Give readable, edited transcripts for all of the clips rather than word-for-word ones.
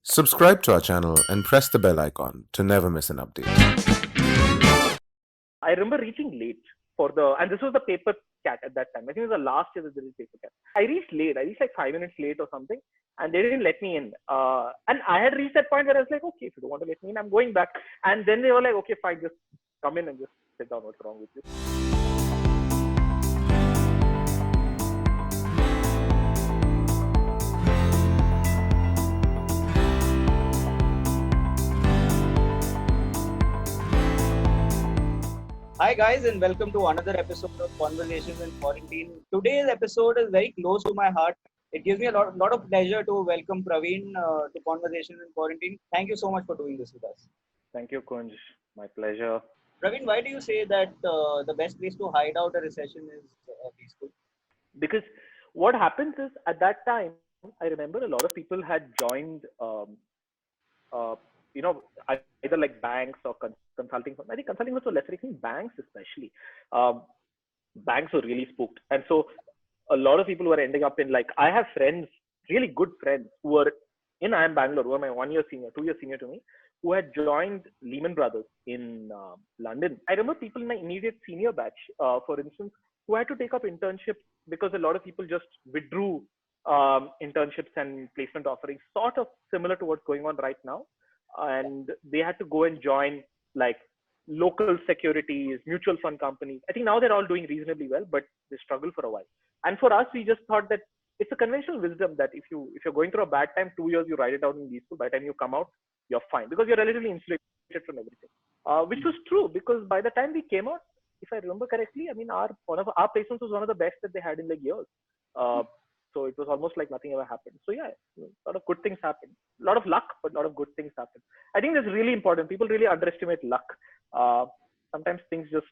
Subscribe to our channel and press the bell icon to never miss an update. I remember reaching late for and this was the paper cat at that time. I think it was the last year that there was paper cat. I reached late. I reached like 5 minutes late or something, and they didn't let me in. And I had reached that point where I was like, okay, if you don't want to let me in, I'm going back. And then they were like, okay, fine, just come in and just sit down. What's wrong with you? Hi guys, and welcome to another episode of Conversations in Quarantine. Today's episode is very close to my heart. It gives me a lot of pleasure to welcome Praveen to Conversations in Quarantine. Thank you so much for doing this with us. Thank you, Kunj. My pleasure. Praveen, why do you say that the best place to hide out a recession is peaceful? Because what happens is at that time, I remember a lot of people had joined, uh, either like banks or consulting firms. I think consulting firms were lesser. I think banks especially. Um, Banks were really spooked. And so a lot of people were ending up in like, I have friends, really good friends who were in IIM Bangalore, who were my 1 year senior, 2 year senior to me, who had joined Lehman Brothers in London. I remember people in my immediate senior batch, for instance, who had to take up internships because a lot of people just withdrew internships and placement offerings, sort of similar to what's going on right now. And they had to go and join like local securities, mutual fund companies. I think now they're all doing reasonably well, but they struggled for a while. And for us, we just thought that it's a conventional wisdom that if you're going through a bad time, 2 years you ride it out in these school. By the time you come out, you're fine because you're relatively insulated from everything. Which was true because by the time we came out, if I remember correctly, I mean our one of our placements was one of the best that they had in like years. Uh, so it was almost like nothing ever happened. So yeah, a lot of good things happened. A lot of luck, but a lot of good things happen. I think that's really important. People really underestimate luck. Uh, Sometimes things just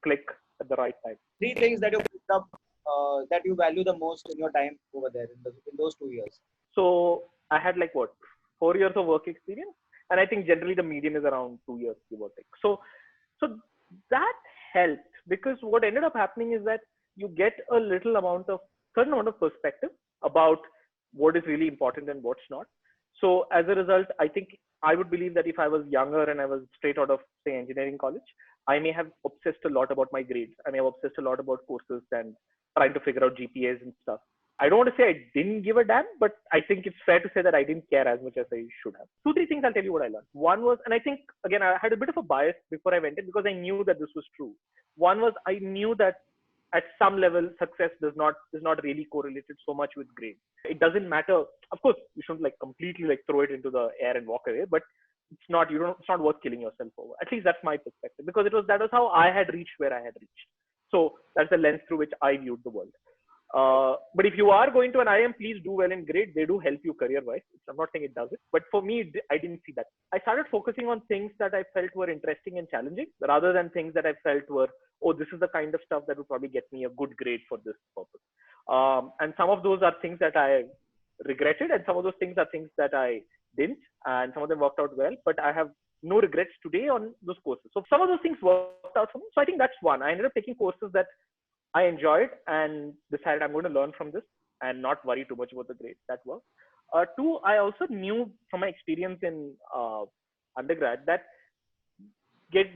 click at the right time. Three things that you picked up that you value the most in your time over there in those 2 years. So I had like what 4 years of work experience, and I think generally the median is around 2 years, give or take. So that helped because what ended up happening is that you get a little amount of certain amount of perspective about what is really important and what's not. So as a result, I think I would believe that if I was younger and I was straight out of say engineering college, I may have obsessed a lot about my grades. I may have obsessed a lot about courses and trying to figure out GPAs and stuff. I don't want to say I didn't give a damn, but I think it's fair to say that I didn't care as much as I should have. Two, three things I'll tell you what I learned. One was, and I think again I had a bit of a bias before I went in because I knew that this was true. One was I knew that at some level success is not really correlated so much with grades. It doesn't matter. Of course, you shouldn't like completely like throw it into the air and walk away, but it's not worth killing yourself over. At least that's my perspective because that was how I had reached where I had reached. So that's the lens through which I viewed the world. But if you are going to an IIM, please do well in grade. They do help you career-wise. I'm not saying it doesn't, but for me, I didn't see that. I started focusing on things that I felt were interesting and challenging, rather than things that I felt were, oh, this is the kind of stuff that would probably get me a good grade for this purpose. And some of those are things that I regretted, and some of those things are things that I didn't, and some of them worked out well. But I have no regrets today on those courses. So some of those things worked out for me. So I think that's one. I ended up taking courses that I enjoyed and decided I'm going to learn from this and not worry too much about the grades. That worked. Two, I also knew from my experience in undergrad that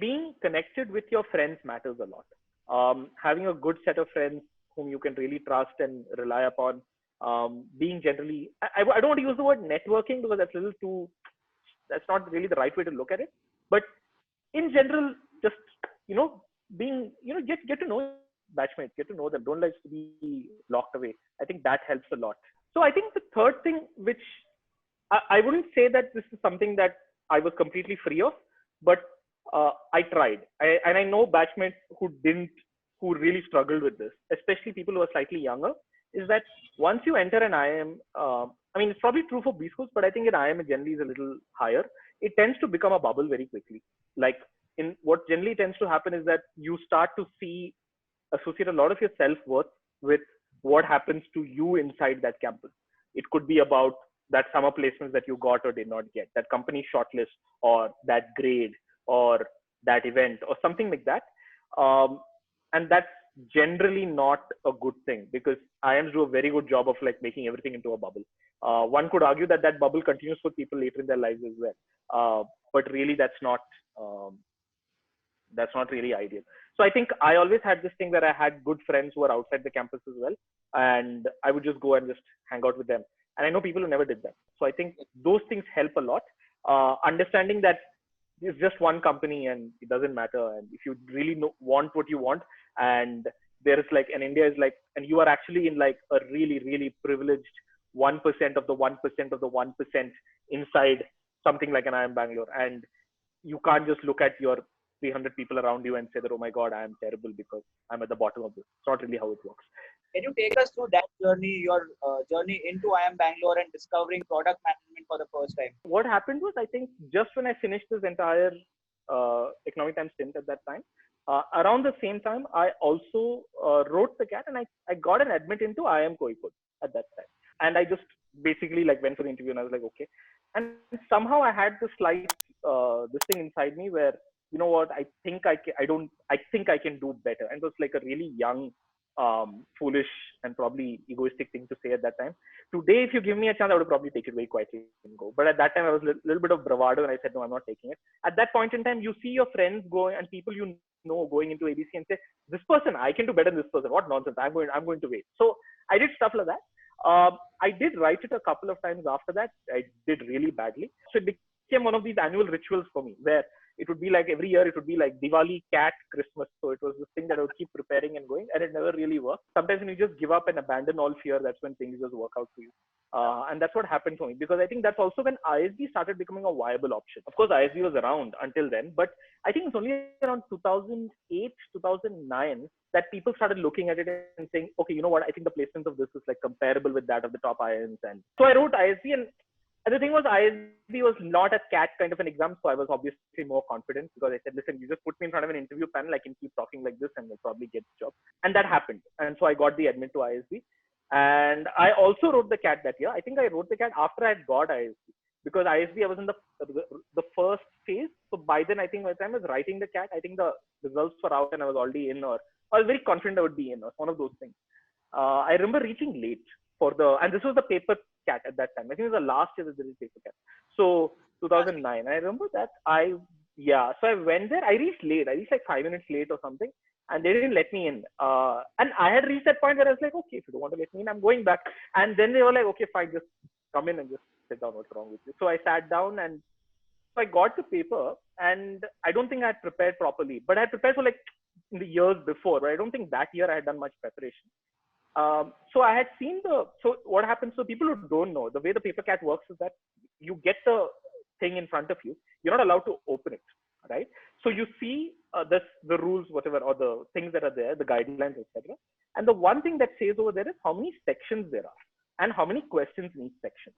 being connected with your friends matters a lot. Having a good set of friends whom you can really trust and rely upon. Being generally, I don't want to use the word networking because that's a little too. That's not really the right way to look at it. But in general, just you know, being get to know batchmates, get to know them. Don't let it be locked away. I think that helps a lot. So I think the third thing, which I wouldn't say that this is something that I was completely free of, but I tried. And I know batchmates who really struggled with this, especially people who are slightly younger, is that once you enter an IIM, I mean, it's probably true for B schools, but I think in IIM it generally is a little higher. It tends to become a bubble very quickly. Like in what generally tends to happen is that you start to associate a lot of your self-worth with what happens to you inside that campus. It could be about that summer placements that you got or did not get, that company shortlist or that grade or that event or something like that. And generally not a good thing because IIMs do a very good job of like making everything into a bubble. One could argue that that bubble continues for people later in their lives as well. But really um, that's not really ideal. So I think I always had this thing where I had good friends who were outside the campus as well, and I would just go and just hang out with them. And I know people who never did that. So I think those things help a lot. Understanding that it's just one company and it doesn't matter. And if you really want what you want, and there is like, and India is like, and you are actually in like a really, really privileged 1% of the 1% of the 1% inside something like an IIM Bangalore. And you can't just look at your 300 people around you and say that, oh my God, I am terrible because I'm at the bottom of this. It's not really how it works. Can you take us through that journey, your journey into IIM Bangalore and discovering product management for the first time? What happened was, I think just when I finished this entire economic times stint at that time, around the same time, I also wrote the CAT and I got an admit into IIM Kozhikode at that time. And I just basically like went for the interview and I was like, okay. And somehow I had this slight, this thing inside me where, you know what, I think I think I can do better. And it was like a really young, foolish and probably egoistic thing to say at that time. Today, if you give me a chance, I would probably take it very quietly and go. But at that time, I was a little bit of bravado and I said, no, I'm not taking it. At that point in time, you see your friends going and people you know going into ABC and say, this person, I can do better than this person. What nonsense. I'm going to wait. So I did stuff like that. I did write it a couple of times after that. I did really badly. So it became one of these annual rituals for me where it would be like every year it would be like Diwali, CAT, Christmas. So it was this thing that I would keep preparing and going, and it never really worked. Sometimes when you just give up and abandon all fear, that's when things just work out for you. And that's what happened for me, because I think that's also when ISB started becoming a viable option. Of course, ISB was around until then, but I think it's only around 2008, 2009 that people started looking at it and saying, okay, you know what, I think the placement of this is like comparable with that of the top IIMs. And so I wrote ISB, and the thing was, ISB was not a CAT kind of an exam, so I was obviously more confident because I said, listen, you just put me in front of an interview panel, I can keep talking like this and I'll probably get the job. And that happened. And so I got the admit to ISB. And I also wrote the CAT that year. I think I wrote the CAT after I had got ISB, because ISB, I was in the first phase. So by then, I think by the time I was writing the CAT, I think the results were out and I was already in, or I was very confident I would be in, or one of those things. I remember reaching late and this was the paper CAT at that time. I think it was the last year that there was paper CAT. So 2009. I remember that so I went there. I reached late. I reached like 5 minutes late or something, and they didn't let me in. And I had reached that point where I was like, okay, if you don't want to let me in, I'm going back. And then they were like, okay, fine, just come in and just sit down. What's wrong with you? So I sat down and so I got the paper, and I don't think I had prepared properly, but I had prepared for like in the years before, but I don't think that year I had done much preparation. So I had seen so what happens, so people who don't know, the way the paper CAT works is that you get the thing in front of you. You're not allowed to open it, right? So you see the rules, whatever, or the things that are there, the guidelines, etc. And the one thing that says over there is how many sections there are and how many questions in each section.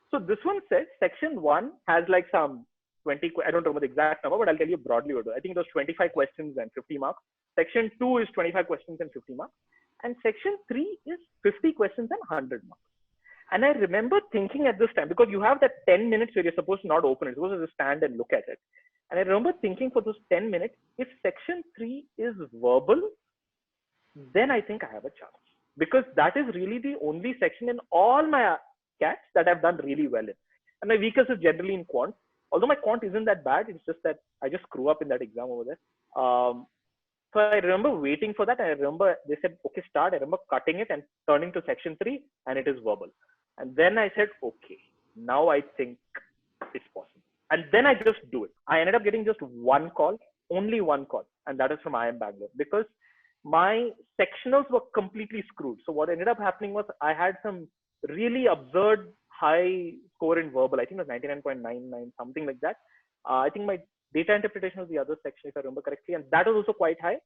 So this one says section 1 has like some 20, I don't remember the exact number, but I'll tell you broadly what it was. I think it was 25 questions and 50 marks. Section 2 is 25 questions and 50 marks. And section 3 is 50 questions and 100 marks. And I remember thinking at this time, because you have that 10 minutes where you're supposed to not open it, you're supposed to just stand and look at it. And I remember thinking for those 10 minutes, if section 3 is verbal, then I think I have a chance. Because that is really the only section in all my CATs that I've done really well in. And my weakest is generally in quant. Although my quant isn't that bad, it's just that I just screw up in that exam over there. So I remember waiting for that. I remember they said, okay, start. I remember cutting it and turning to section 3, and it is verbal. And then I said, okay, now I think it's possible. And then I just do it. I ended up getting just one call, only one call. And that is from IIM Bangalore, because my sectionals were completely screwed. So what ended up happening was I had some really absurd high score in verbal. I think it was 99.99, something like that. I think my data interpretation was the other section, if I remember correctly, and that was also quite high.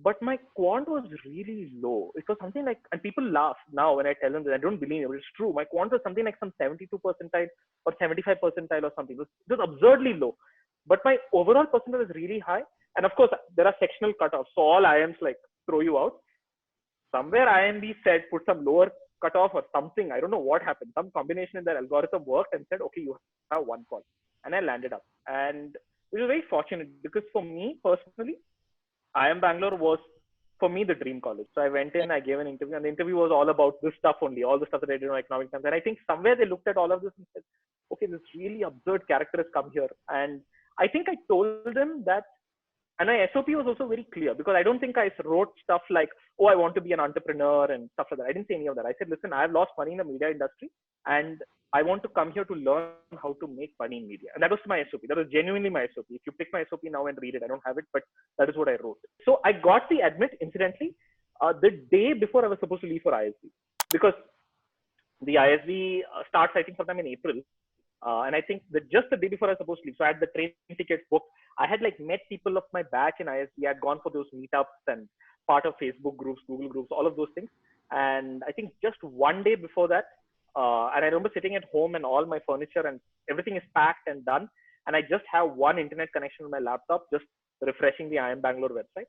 But my quant was really low. It was something like, and people laugh now when I tell them that, I don't believe it, but it's true. My quant was something like some 72 percentile or 75 percentile or something. It was absurdly low. But my overall percentile was really high. And of course, there are sectional cutoffs. So all IIMs like throw you out. Somewhere IIMB said put some lower cutoff or something. I don't know what happened. Some combination in their algorithm worked and said, okay, you have one call. And I landed up. And it was very fortunate because for me personally, IIM Bangalore was for me the dream college. So I went in, I gave an interview, and the interview was all about this stuff only, all the stuff that I did on economic times. And I think somewhere they looked at all of this and said, okay, this really absurd character has come here. And I think I told them that, and my SOP was also very clear, because I don't think I wrote stuff like, oh, I want to be an entrepreneur and stuff like that. I didn't say any of that. I said, listen, I've lost money in the media industry, and I want to come here to learn how to make money in media. And that was my SOP. That was genuinely my SOP. If you pick my SOP now and read it, I don't have it, but that is what I wrote. So I got the admit, incidentally, the day before I was supposed to leave for ISB, because the ISB starts, I think, sometime in April. And I think that just the day before I was supposed to leave, so I had the train tickets booked. I had like met people of my batch in ISB. I had gone for those meetups and part of Facebook groups, Google groups, all of those things. And I think just one day before that, and I remember sitting at home and all my furniture and everything is packed and done. And I just have one internet connection on my laptop, just refreshing the IIM Bangalore website.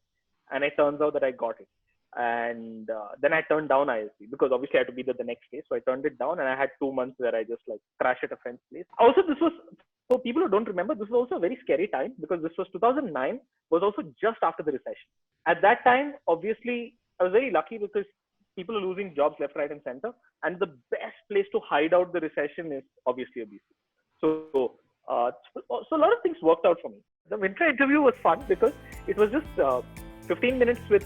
And it turns out that I got it. And then I turned down ISB because obviously I had to be there the next day. So I turned it down, and I had 2 months where I just like crashed at a friend's place. Also, this was, for people who don't remember, this was also a very scary time, because this was 2009, was also just after the recession. At that time, obviously, I was very lucky because people are losing jobs left, right, and center. And the best place to hide out the recession is obviously a BC. So a lot of things worked out for me. The Myntra interview was fun because it was just 15 minutes with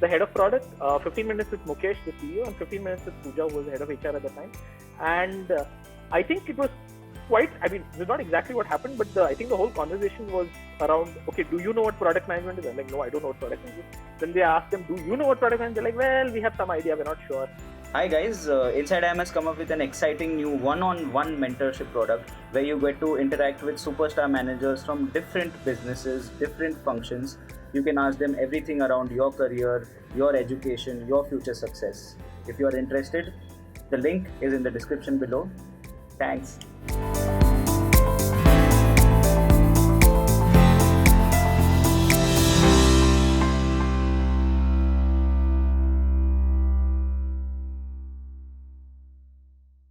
the head of product, 15 minutes with Mukesh, the CEO, and 15 minutes with Pooja, who was the head of HR at the time. And I think it was quite, I mean, this is not exactly what happened, but I think the whole conversation was around, okay, do you know what product management is? I'm like, no, I don't know what product management is. Then they asked them, do you know what product management is? They're like, well, we have some idea, we're not sure. Hi guys, Inside IIM has come up with an exciting new one-on-one mentorship product where you get to interact with superstar managers from different businesses, different functions. You can ask them everything around your career, your education, your future success. If you are interested, the link is in the description below. Thanks.